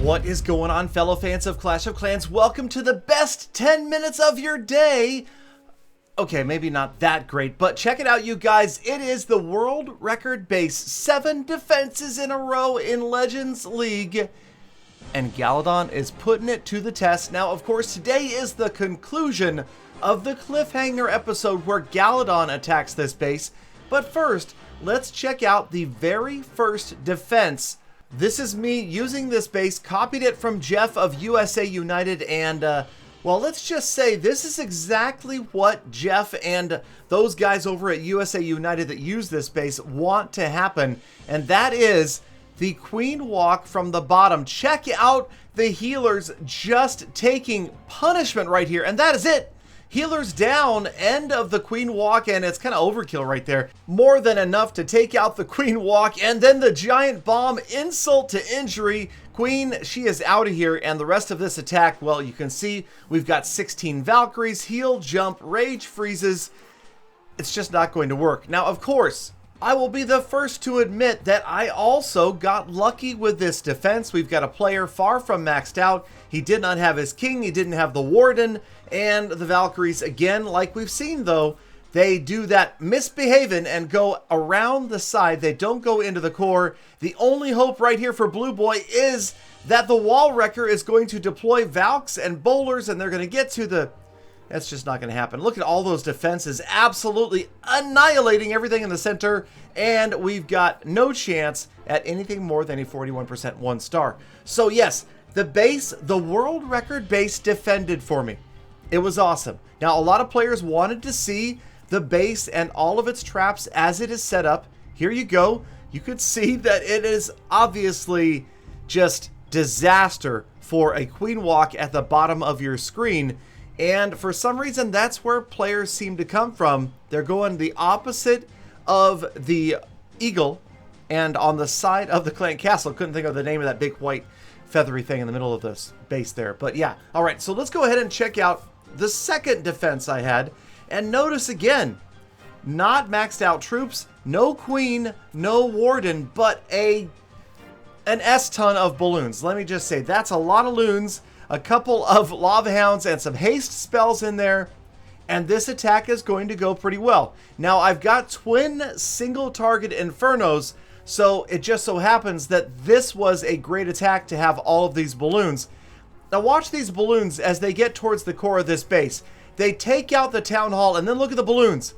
What is going on, fellow fans of Clash of Clans? Welcome to the best 10 minutes of your day. Okay, maybe not that great, but check it out, you guys. It is the world record base 7 defenses in a row in Legends League. And Galadon is putting it to the test. Now, of course, today is the conclusion of the cliffhanger episode where Galadon attacks this base. But first, let's check out the very first defense. This is me using this base, copied it from Jeff of USA United, and, well, let's just say this is exactly what Jeff and those guys over at USA United that use this base want to happen, and that is the Queen Walk from the bottom. Check out the healers just taking punishment right here, and that is it. Healers down, end of the Queen Walk, and it's kind of overkill right there. More than enough to take out the Queen Walk, and then the giant bomb, insult to injury. Queen, she is out of here, and the rest of this attack, well, you can see we've got 16 Valkyries, heal, jump, rage, freezes. It's just not going to work. Now, of course, I will be the first to admit that I also got lucky with this defense. We've got a player far from maxed out. He did not have his king, he didn't have the warden, and the Valkyries, again, like we've seen though, they do that misbehaving and go around the side. They don't go into the core. The only hope right here for Blue Boy is that the Wall Wrecker is going to deploy Valks and Bowlers, and they're going to get to the... That's just not going to happen. Look at all those defenses absolutely annihilating everything in the center, and we've got no chance at anything more than a 41% 1 star. So yes, the base, the world record base defended for me. It was awesome. Now, a lot of players wanted to see the base and all of its traps as it is set up. Here you go. You could see that it is obviously just disaster for a Queen Walk at the bottom of your screen. And for some reason, that's where players seem to come from. They're going the opposite of the Eagle and on the side of the Clan Castle. Couldn't think of the name of that big white feathery thing in the middle of this base there. But yeah, all right, so let's go ahead and check out the second defense I had. And notice again, not maxed out troops, no queen, no warden, but an S-ton of balloons. Let me just say, that's a lot of loons, a couple of lava hounds, and some haste spells in there. And this attack is going to go pretty well. Now, I've got twin single target infernos, so it just so happens that this was a great attack to have all of these balloons. Now watch these balloons as they get towards the core of this base. They take out the town hall, and then look at the balloons.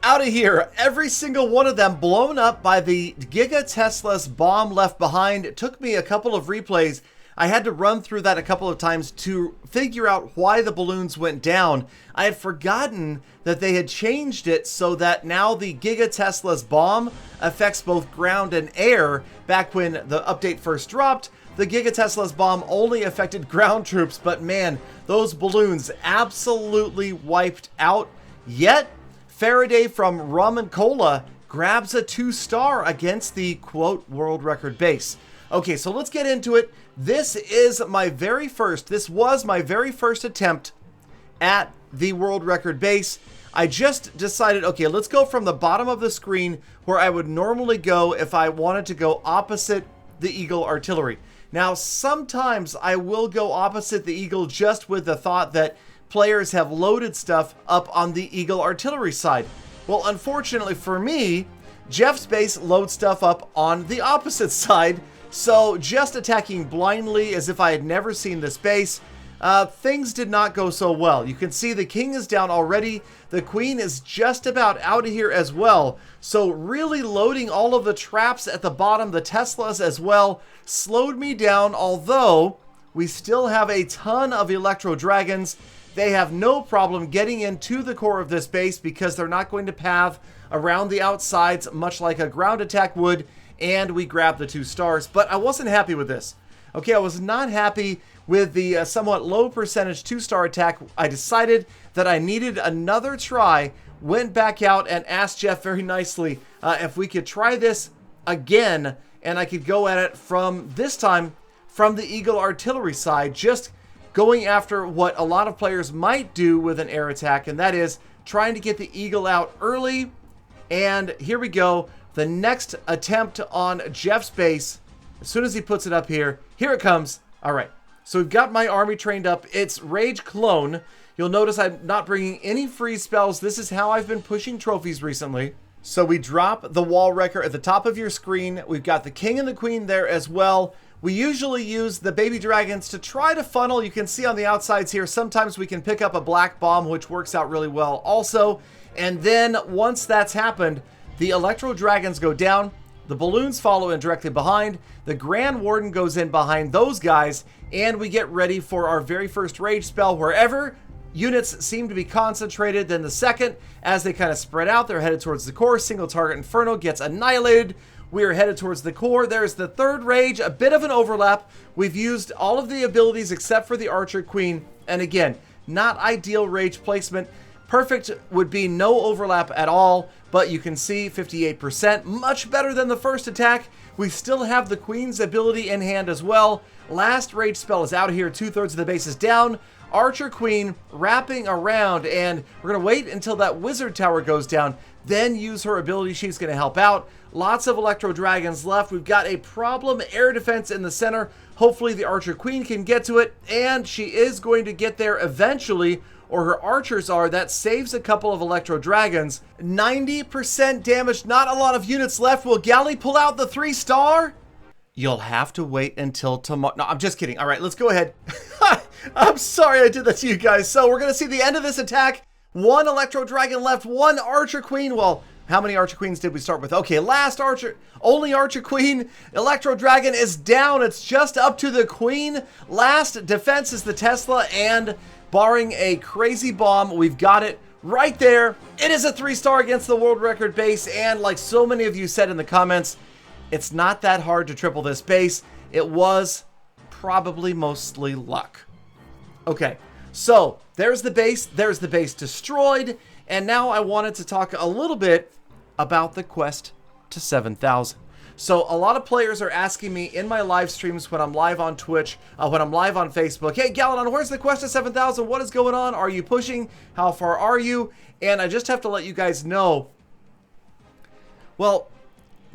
Out of here, every single one of them blown up by the Giga Tesla's bomb left behind. It took me a couple of replays. I had to run through that a couple of times to figure out why the balloons went down. I had forgotten that they had changed it so that now the Giga Tesla's bomb affects both ground and air. Back when the update first dropped, the Giga Tesla's bomb only affected ground troops, but man, those balloons absolutely wiped out. Yet, Faraday from Rum and Cola grabs a 2-star against the, quote, world record base. Okay, so let's get into it. This was my very first attempt at the world record base. I just decided, okay, let's go from the bottom of the screen where I would normally go if I wanted to go opposite the Eagle artillery. Now, sometimes I will go opposite the Eagle just with the thought that players have loaded stuff up on the Eagle artillery side. Well, unfortunately for me, Jeff's base loads stuff up on the opposite side. So just attacking blindly as if I had never seen this base, things did not go so well. You can see the king is down already. The queen is just about out of here as well. So really loading all of the traps at the bottom, the Teslas as well, slowed me down, although we still have a ton of Electro Dragons. They have no problem getting into the core of this base because they're not going to path around the outsides much like a ground attack would. And we grabbed the 2 stars, but I wasn't happy with this. Okay, I was not happy with the somewhat low percentage 2-star attack. I decided that I needed another try, went back out and asked Jeff very nicely if we could try this again, and I could go at it from, this time, from the Eagle artillery side, just going after what a lot of players might do with an air attack, and that is trying to get the Eagle out early. And here we go. The next attempt on Jeff's base, as soon as he puts it up here, here it comes. All right, so we've got my army trained up. It's Rage Clone. You'll notice I'm not bringing any free spells. This is how I've been pushing trophies recently. So we drop the wall wrecker at the top of your screen. We've got the king and the queen there as well. We usually use the baby dragons to try to funnel. You can see on the outsides here, sometimes we can pick up a black bomb, which works out really well also. And then once that's happened, the electro dragons go down. The balloons follow in directly behind. The Grand Warden goes in behind those guys. And we get ready for our very first rage spell. Wherever units seem to be concentrated, then the second, as they kind of spread out, they're headed towards the core. Single target Inferno gets annihilated. We are headed towards the core. There's the third rage, a bit of an overlap. We've used all of the abilities except for the Archer Queen. And again, not ideal rage placement. Perfect would be no overlap at all, but you can see 58%, much better than the first attack. We still have the Queen's ability in hand as well. Last rage spell is out here, 2/3 of the base is down. Archer Queen wrapping around, and we're going to wait until that Wizard Tower goes down, then use her ability. She's going to help out. Lots of Electro Dragons left. We've got a problem air defense in the center. Hopefully the Archer Queen can get to it, and she is going to get there eventually, or her archers are. That saves a couple of Electro Dragons. 90% damage, not a lot of units left. Will Gally pull out the 3-star? You'll have to wait until tomorrow. No, I'm just kidding. All right, let's go ahead. I'm sorry I did that to you guys. So we're going to see the end of this attack. One Electro Dragon left, one Archer Queen. Well, how many Archer Queens did we start with? Okay, last Archer, only Archer Queen. Electro Dragon is down. It's just up to the Queen. Last defense is the Tesla, and barring a crazy bomb, we've got it right there. It is a 3-star against the world record base, and like so many of you said in the comments, it's not that hard to triple this base. It was probably mostly luck. Okay, so there's the base destroyed, and now I wanted to talk a little bit about the quest to 7,000. So a lot of players are asking me in my live streams when I'm live on Twitch, when I'm live on Facebook, hey Galadon, where's the quest to 7,000? What is going on? Are you pushing? How far are you? And I just have to let you guys know, well,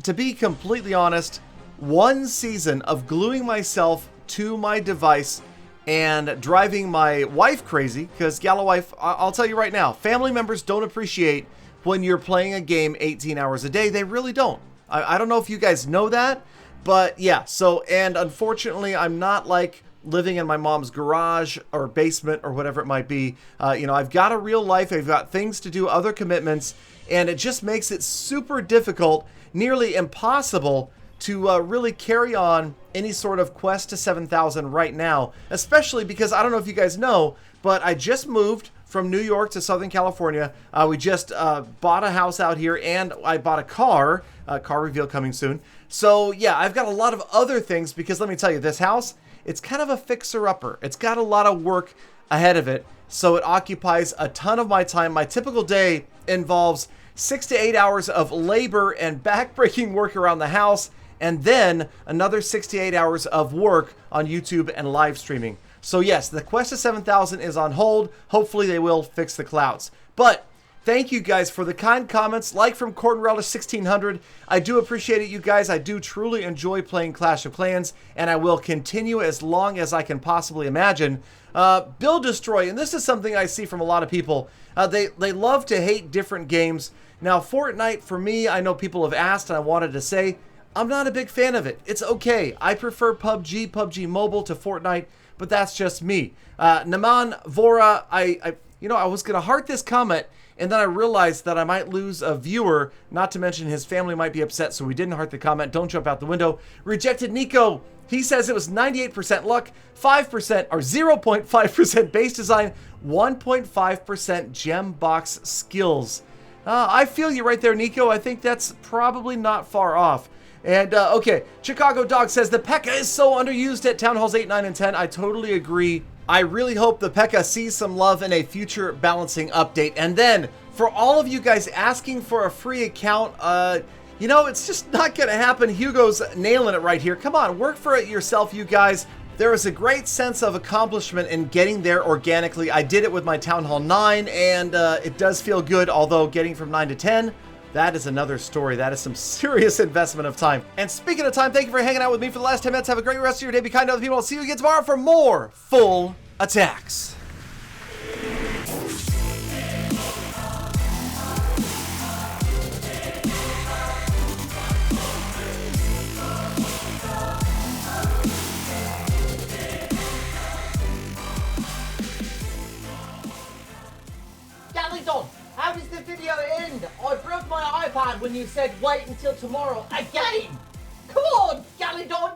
to be completely honest, one season of gluing myself to my device and driving my wife crazy, because Gala wife, I'll tell you right now, family members don't appreciate when you're playing a game 18 hours a day. They really don't. I don't know if you guys know that, but yeah, so, and unfortunately, I'm not like living in my mom's garage or basement or whatever it might be. You know, I've got a real life, I've got things to do, other commitments, and it just makes it super difficult, nearly impossible to really carry on any sort of quest to 7,000 right now, especially because I don't know if you guys know, but I just moved from New York to Southern California. We just bought a house out here, and I bought a car reveal coming soon. So yeah, I've got a lot of other things, because let me tell you, this house, it's kind of a fixer-upper. It's got a lot of work ahead of it, so it occupies a ton of my time. My typical day involves 6 to 8 hours of labor and backbreaking work around the house, and then another 6 to 8 hours of work on YouTube and live streaming. So yes, the quest to 7,000 is on hold. Hopefully they will fix the clouds. But thank you guys for the kind comments, like from Corton Relish 1600. I do appreciate it, you guys. I do truly enjoy playing Clash of Clans, and I will continue as long as I can possibly imagine. Build Destroy, and this is something I see from a lot of people. They love to hate different games. Now, Fortnite, for me, I know people have asked, and I wanted to say, I'm not a big fan of it. It's okay. I prefer PUBG Mobile to Fortnite, but that's just me. Naman Vora, I was going to heart this comment, and then I realized that I might lose a viewer, not to mention his family might be upset, so we didn't heart the comment. Don't jump out the window. Rejected Nico, he says it was 98% luck, 5% or 0.5% base design, 1.5% gem box skills. I feel you right there, Nico. I think that's probably not far off. And, okay, Chicago Dog says, the P.E.K.K.A. is so underused at Town Halls 8, 9, and 10. I totally agree. I really hope the P.E.K.K.A. sees some love in a future balancing update. And then, for all of you guys asking for a free account, you know, it's just not going to happen. Hugo's nailing it right here. Come on, work for it yourself, you guys. There is a great sense of accomplishment in getting there organically. I did it with my Town Hall 9, and it does feel good, although getting from 9 to 10, That is another story. That is some serious investment of time. And speaking of time, thank you for hanging out with me for the last 10 minutes. Have a great rest of your day. Be kind to other people. I'll see you again tomorrow for more Full Attacks. Galadon, how does the video end? I broke my iPad when you said wait until tomorrow again. Come on, Galadon.